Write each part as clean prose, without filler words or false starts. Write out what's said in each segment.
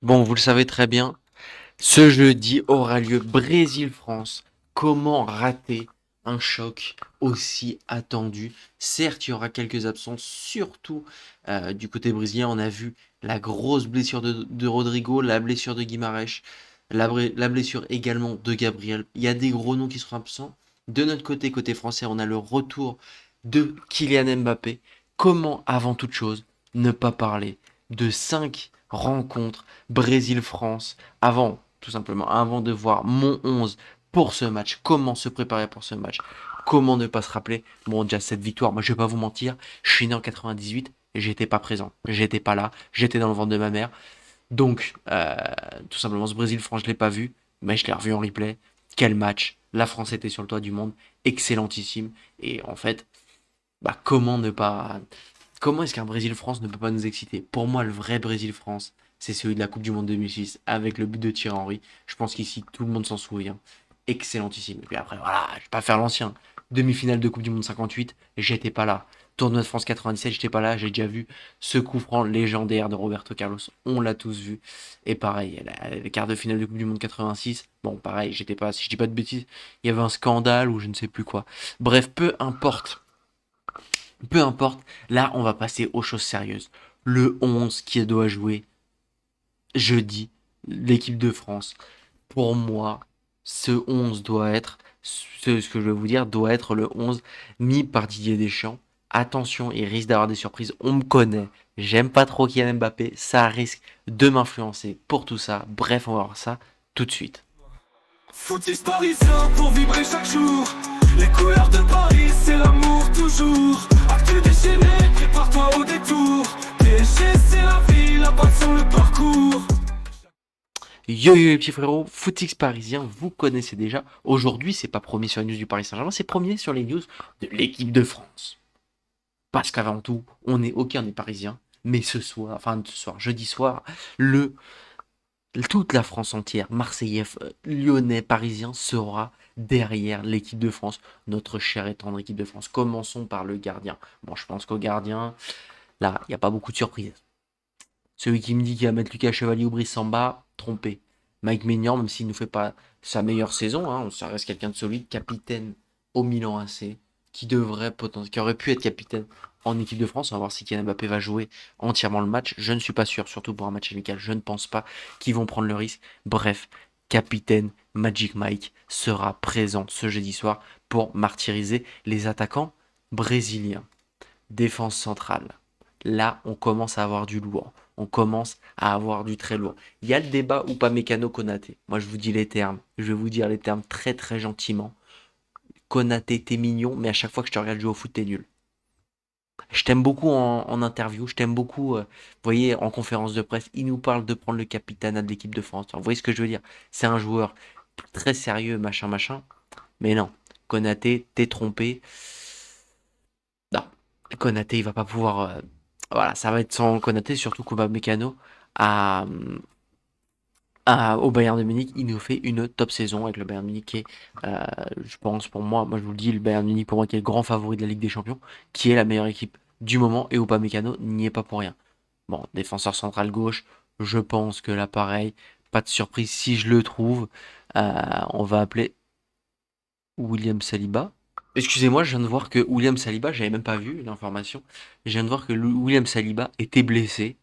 Bon, vous le savez très bien, ce jeudi aura lieu Brésil-France. Comment rater un choc aussi attendu? Certes, il y aura quelques absences, surtout du côté brésilien. On a vu la grosse blessure de Rodrigo, la blessure de Guimarães, la blessure également de Gabriel. Il y a des gros noms qui seront absents. De notre côté, côté français, on a le retour de Kylian Mbappé. Comment, avant toute chose, ne pas parler de 5 rencontres Brésil-France avant, tout simplement, avant de voir mon 11 pour ce match, comment se préparer pour ce match, comment ne pas se rappeler, bon déjà cette victoire, moi je vais pas vous mentir, je suis né en 98 et j'étais pas présent, j'étais pas là, j'étais dans le ventre de ma mère, donc tout simplement ce Brésil-France je l'ai pas vu, mais je l'ai revu en replay, quel match, la France était sur le toit du monde, excellentissime, et en fait, bah comment ne pas, comment est-ce qu'un Brésil-France ne peut pas nous exciter? Pour moi, le vrai Brésil-France, c'est celui de la Coupe du Monde 2006, avec le but de Thierry Henry. Je pense qu'ici, tout le monde s'en souvient. Excellentissime. Et puis après, voilà, je vais pas faire l'ancien. Demi-finale de Coupe du Monde 58, j'étais pas là. Tournoi de France 97, j'étais pas là, j'ai déjà vu ce coup franc légendaire de Roberto Carlos. On l'a tous vu. Et pareil, les quarts de finale de Coupe du Monde 86, bon, pareil, j'étais pas, si je dis pas de bêtises, il y avait un scandale ou je ne sais plus quoi. Bref, peu importe. Peu importe, là on va passer aux choses sérieuses. Le 11 qui doit jouer jeudi, l'équipe de France. Pour moi, ce 11 doit être, ce que je vais vous dire, doit être le 11 mis par Didier Deschamps. Attention, il risque d'avoir des surprises. On me connaît, j'aime pas trop Kylian Mbappé, ça risque de m'influencer pour tout ça. Bref, on va voir ça tout de suite. Footix parisien pour vibrer chaque jour. Les couleurs de Paris, c'est l'amour toujours. Actu déchaîné, prépare-toi au détour. PSG, c'est la vie, la passion, le parcours. Yo yo les petits frérots, Footix parisien, vous connaissez déjà. Aujourd'hui, c'est pas premier sur les news du Paris Saint-Germain, c'est premier sur les news de l'équipe de France. Parce qu'avant tout, on est parisien, mais jeudi soir, le, toute la France entière, Marseillais, Lyonnais, Parisien, sera derrière l'équipe de France, notre chère et tendre équipe de France. Commençons par le gardien. Bon, je pense qu'au gardien, là, il n'y a pas beaucoup de surprises. Celui qui me dit qu'il va mettre Lucas Chevalier ou Brice Samba, trompé. Mike Maignan, même s'il ne nous fait pas sa meilleure saison, hein, ça reste quelqu'un de solide, capitaine au Milan AC, qui aurait pu être capitaine en équipe de France. On va voir si Kylian Mbappé va jouer entièrement le match. Je ne suis pas sûr, surtout pour un match amical. Je ne pense pas qu'ils vont prendre le risque. Bref, capitaine Magic Mike sera présent ce jeudi soir pour martyriser les attaquants brésiliens. Défense centrale. Là, on commence à avoir du lourd. On commence à avoir du très lourd. Il y a le débat ou pas Mécano Konaté. Moi, je vous dis les termes. Je vais vous dire les termes très très gentiment. Konaté, t'es mignon, mais à chaque fois que je te regarde jouer au foot, t'es nul. Je t'aime beaucoup en interview, je t'aime beaucoup, vous voyez, en conférence de presse, il nous parle de prendre le capitana de l'équipe de France. Alors, vous voyez ce que je veux dire? C'est un joueur très sérieux, machin, machin. Mais non, Konaté, t'es trompé. Non, Konaté, il va pas pouvoir. Voilà, ça va être sans Konaté, surtout Mécano à, au Bayern de Munich, il nous fait une top saison avec le Bayern de Munich qui est, je pense, pour moi je vous le dis, le Bayern de Munich pour moi qui est le grand favori de la Ligue des Champions, qui est la meilleure équipe du moment et Mécano n'y est pas pour rien. Bon, défenseur central gauche, je pense que là pareil, pas de surprise si je le trouve, on va appeler William Saliba. Excusez-moi, je viens de voir que William Saliba, j'avais même pas vu l'information, je viens de voir que William Saliba était blessé.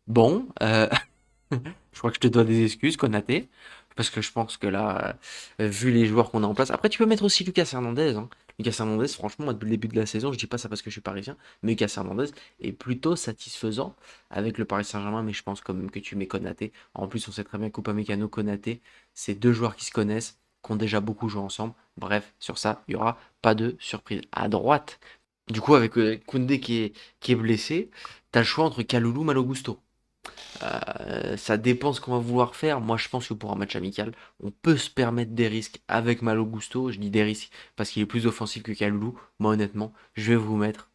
Bon, je crois que je te dois des excuses, Konaté, parce que je pense que là, vu les joueurs qu'on a en place, après tu peux mettre aussi Lucas Hernandez, hein. Lucas Hernandez, franchement, moi, depuis le début de la saison, je dis pas ça parce que je suis parisien, mais Lucas Hernandez est plutôt satisfaisant avec le Paris Saint-Germain, mais je pense quand même que tu mets Konaté. En plus, on sait très bien qu'Upamecano, Konaté, c'est deux joueurs qui se connaissent, qui ont déjà beaucoup joué ensemble. Bref, sur ça, il y aura pas de surprise. À droite, du coup, avec Koundé qui est blessé, t'as le choix entre Kaloulou, Malo Gusto. Ça dépend ce qu'on va vouloir faire. Moi, je pense que pour un match amical, on peut se permettre des risques avec Malo Gusto. Je dis des risques parce qu'il est plus offensif que Kaloulou. Moi, honnêtement, je vais vous mettre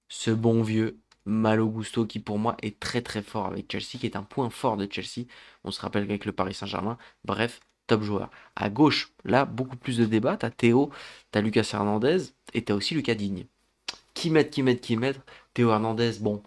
ce bon vieux Malo Gusto qui, pour moi, est très très fort avec Chelsea, qui est un point fort de Chelsea. On se rappelle qu'avec le Paris Saint-Germain, bref, top joueur. À gauche, là, beaucoup plus de débats. T'as Théo, t'as Lucas Hernandez et t'as aussi Lucas Digne. Qui mettre Théo Hernandez, bon.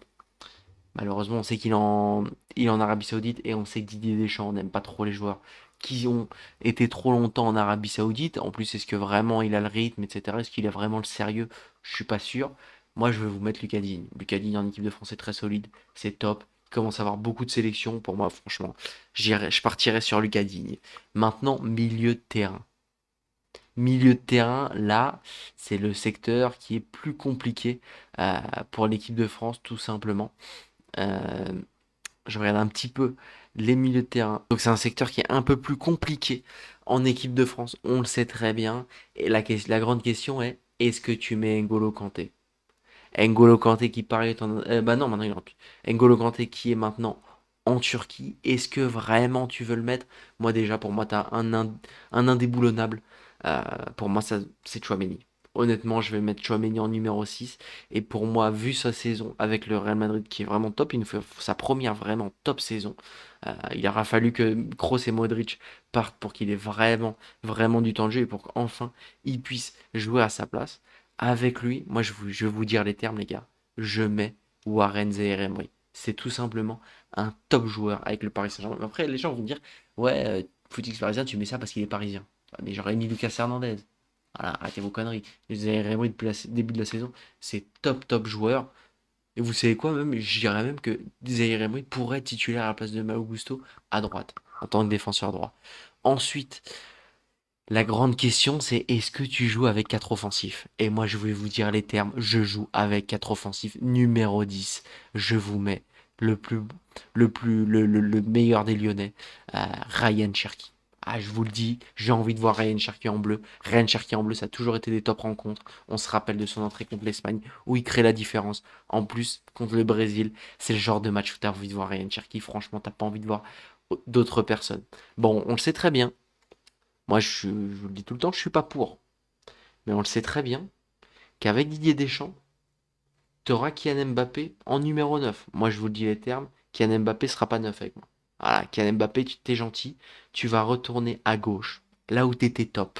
Malheureusement, on sait il est en Arabie Saoudite et on sait que Didier Deschamps n'aime pas trop les joueurs qui ont été trop longtemps en Arabie Saoudite. En plus, est-ce que vraiment il a le rythme, etc. Est-ce qu'il a vraiment le sérieux? Je suis pas sûr. Moi, je vais vous mettre Lucas Digne. Lucas Digne en équipe de France est très solide, c'est top. Il commence à avoir beaucoup de sélections. Pour moi, franchement, je partirais sur Lucas Digne. Maintenant, milieu de terrain. Milieu de terrain, là, c'est le secteur qui est plus compliqué pour l'équipe de France, tout simplement. Euh, je regarde un petit peu les milieux de terrain. Donc c'est un secteur qui est un peu plus compliqué en équipe de France. On le sait très bien. Et la grande question est, est-ce que tu mets N'Golo Kanté? N'Golo Kanté qui paraît bah non, maintenant il est en... N'Golo Kanté qui est maintenant en Turquie. Est-ce que vraiment tu veux le mettre? Moi déjà, pour moi, t'as un indéboulonnable. Pour moi, ça, c'est Tchouaméni. Honnêtement, je vais mettre Tchouaméni en numéro 6. Et pour moi, vu sa saison avec le Real Madrid qui est vraiment top, il nous fait sa première vraiment top saison. Il aura fallu que Kroos et Modric partent pour qu'il ait vraiment du temps de jeu et pour qu'enfin il puisse jouer à sa place. Avec lui, moi je vais vous dire les termes, les gars. Je mets Warren Zaïre-Emery. C'est tout simplement un top joueur avec le Paris Saint-Germain. Après, les gens vont dire, ouais, Footix Parisien, tu mets ça parce qu'il est parisien. Mais j'aurais mis Lucas Hernandez. Voilà, arrêtez vos conneries. Zaïre-Emery depuis le début de la saison, c'est top joueur. Et vous savez quoi, même, je dirais même que Zaïre-Emery pourrait être titulaire à la place de Malo Gusto à droite, en tant que défenseur droit. Ensuite, la grande question, c'est est-ce que tu joues avec 4 offensifs? Et moi, je vais vous dire les termes. Je joue avec 4 offensifs. Numéro 10, je vous mets le plus, le meilleur des Lyonnais, Ryan Cherki. Ah, je vous le dis, j'ai envie de voir Ryan Cherki en bleu. Ryan Cherki en bleu, ça a toujours été des top rencontres. On se rappelle de son entrée contre l'Espagne, où il crée la différence. En plus, contre le Brésil, c'est le genre de match où tu as envie de voir Ryan Cherki. Franchement, t'as pas envie de voir d'autres personnes. Bon, on le sait très bien. Moi, je vous le dis tout le temps, je suis pas pour. Mais on le sait très bien qu'avec Didier Deschamps, tu auras Kylian Mbappé en numéro 9. Moi, je vous le dis les termes, Kylian Mbappé sera pas 9 avec moi. Voilà, Kylian Mbappé, tu t'es gentil, tu vas retourner à gauche, là où tu étais top.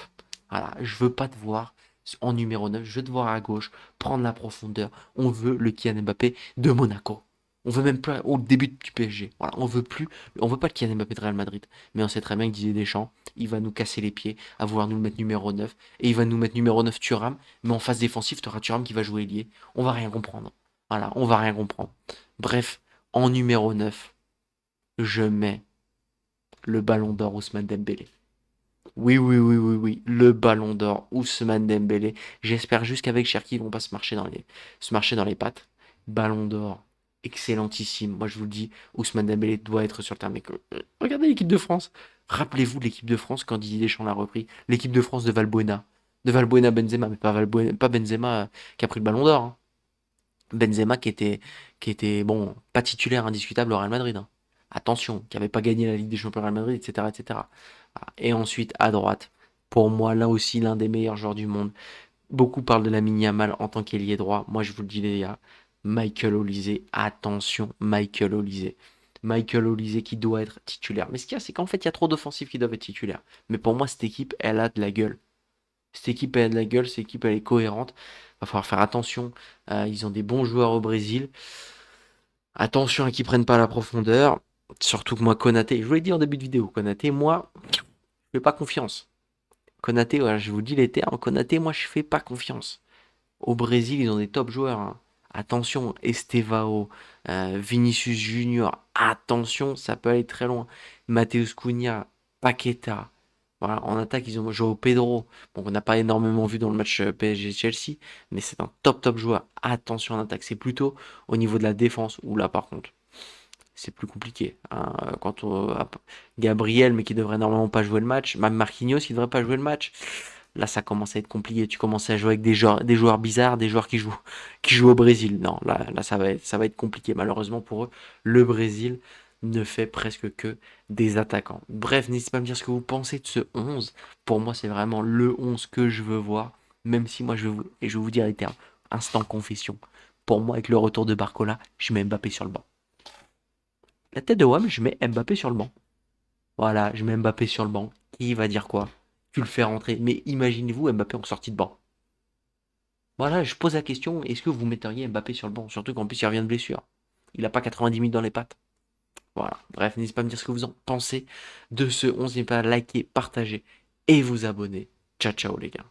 Voilà, je veux pas te voir en numéro 9, je veux te voir à gauche, prendre la profondeur. On veut le Kylian Mbappé de Monaco. On veut même pas au début du PSG. Voilà, on veut pas le Kylian Mbappé de Real Madrid. Mais on sait très bien que Didier Deschamps, il va nous casser les pieds à vouloir nous le mettre numéro 9. Et il va nous mettre numéro 9 Thuram. Mais en phase défensive, tu auras Thuram qui va jouer ailier. On va rien comprendre. Voilà, on va rien comprendre. Bref, en numéro 9, je mets le ballon d'or Ousmane Dembélé. Oui, le ballon d'or Ousmane Dembélé. J'espère juste qu'avec Cherki, ils vont pas se marcher dans les pattes. Ballon d'or, excellentissime. Moi, je vous le dis, Ousmane Dembélé doit être sur le terrain. Mais regardez l'équipe de France. Rappelez-vous de l'équipe de France quand Didier Deschamps l'a repris. L'équipe de France de Valbuena. De Valbuena Benzema, mais pas Benzema qui a pris le ballon d'or, hein. Benzema qui était, bon, pas titulaire indiscutable au Real Madrid, hein. Attention, qui n'avait pas gagné la Ligue des Champions au Real Madrid, etc., etc. Voilà. Et ensuite, à droite, pour moi, là aussi, l'un des meilleurs joueurs du monde. Beaucoup parlent de Lamine Yamal en tant qu'ailier droit. Moi, je vous le dis, les gars, Michael Olise, attention, Michael Olise. Michael Olise qui doit être titulaire. Mais ce qu'il y a, c'est qu'en fait, il y a trop d'offensifs qui doivent être titulaires. Mais pour moi, cette équipe, elle a de la gueule. Cette équipe, elle a de la gueule, cette équipe, elle est cohérente. Va falloir faire attention. Ils ont des bons joueurs au Brésil. Attention à qu'ils prennent pas la profondeur. Surtout que moi, Konaté, je vous l'ai dit en début de vidéo, Konaté, moi, je fais pas confiance. Konaté, voilà, je vous dis les termes, Konaté, moi, je fais pas confiance. Au Brésil, ils ont des top joueurs, hein. Attention, Estevao, Vinicius Junior, attention, ça peut aller très loin. Mateus Cunha, Paqueta. Voilà, en attaque, ils ont joué au Pedro. Bon, on n'a pas énormément vu dans le match PSG-Chelsea, mais c'est un top joueur. Attention en attaque, c'est plutôt au niveau de la défense, où là, par contre, c'est plus compliqué, hein. Quand Gabriel, mais qui devrait normalement pas jouer le match, même Marquinhos, qui devrait pas jouer le match. Là, ça commence à être compliqué. Tu commences à jouer avec des joueurs bizarres, des joueurs qui jouent au Brésil. Non, là, ça va être compliqué. Malheureusement pour eux, le Brésil ne fait presque que des attaquants. Bref, n'hésitez pas à me dire ce que vous pensez de ce 11. Pour moi, c'est vraiment le 11 que je veux voir. Même si moi, je vais vous dire les termes. Instant confession. Pour moi, avec le retour de Barcola, je mets Mbappé sur le banc. La tête de WAM, je mets Mbappé sur le banc. Voilà, je mets Mbappé sur le banc. Qui va dire quoi? Tu le fais rentrer. Mais imaginez-vous Mbappé en sortie de banc. Voilà, je pose la question, est-ce que vous metteriez Mbappé sur le banc? Surtout qu'en plus il revient de blessure. Il a pas 90 000 dans les pattes. Voilà. Bref, n'hésitez pas à me dire ce que vous en pensez de ce 11e pas, liker, partager et vous abonner. Ciao, ciao les gars.